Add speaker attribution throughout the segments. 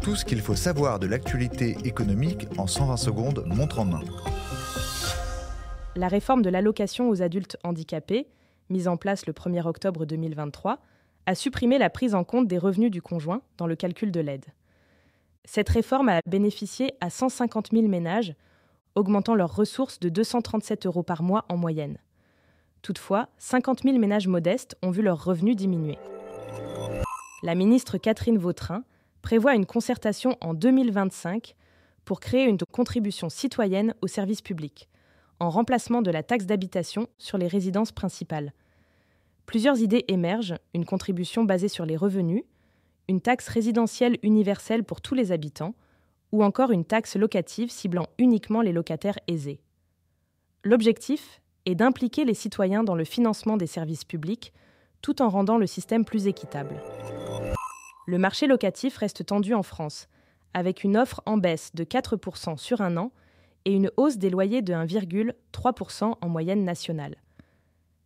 Speaker 1: Tout ce qu'il faut savoir de l'actualité économique en 120 secondes, montre en main.
Speaker 2: La réforme de l'allocation aux adultes handicapés, mise en place le 1er octobre 2023, a supprimé la prise en compte des revenus du conjoint dans le calcul de l'aide. Cette réforme a bénéficié à 150 000 ménages, augmentant leurs ressources de 237 € par mois en moyenne. Toutefois, 50 000 ménages modestes ont vu leurs revenus diminuer. La ministre Catherine Vautrin prévoit une concertation en 2025 pour créer une contribution citoyenne au service public, en remplacement de la taxe d'habitation sur les résidences principales. Plusieurs idées émergent, une contribution basée sur les revenus, une taxe résidentielle universelle pour tous les habitants, ou encore une taxe locative ciblant uniquement les locataires aisés. L'objectif est d'impliquer les citoyens dans le financement des services publics, tout en rendant le système plus équitable. Le marché locatif reste tendu en France, avec une offre en baisse de 4% sur un an et une hausse des loyers de 1,3% en moyenne nationale.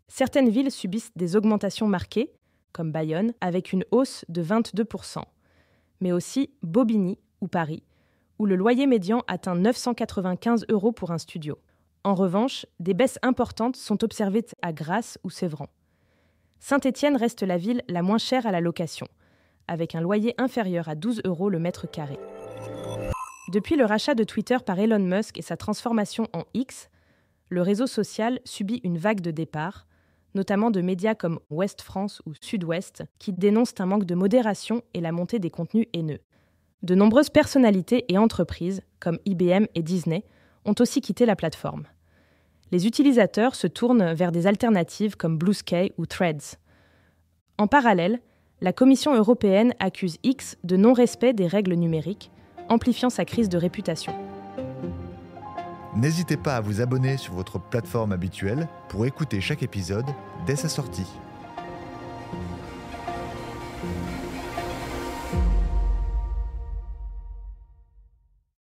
Speaker 2: Certaines villes subissent des augmentations marquées, comme Bayonne, avec une hausse de 22%, mais aussi Bobigny ou Paris, où le loyer médian atteint 995 € pour un studio. En revanche, des baisses importantes sont observées à Grasse ou Sévran. Saint-Étienne reste la ville la moins chère à la location, avec un loyer inférieur à 12 € le mètre carré. Depuis le rachat de Twitter par Elon Musk et sa transformation en X, le réseau social subit une vague de départ, notamment de médias comme Ouest France ou Sud-Ouest, qui dénoncent un manque de modération et la montée des contenus haineux. De nombreuses personnalités et entreprises, comme IBM et Disney, ont aussi quitté la plateforme. Les utilisateurs se tournent vers des alternatives comme Blue Sky ou Threads. En parallèle, la Commission européenne accuse X de non-respect des règles numériques, amplifiant sa crise de réputation.
Speaker 1: N'hésitez pas à vous abonner sur votre plateforme habituelle pour écouter chaque épisode dès sa sortie.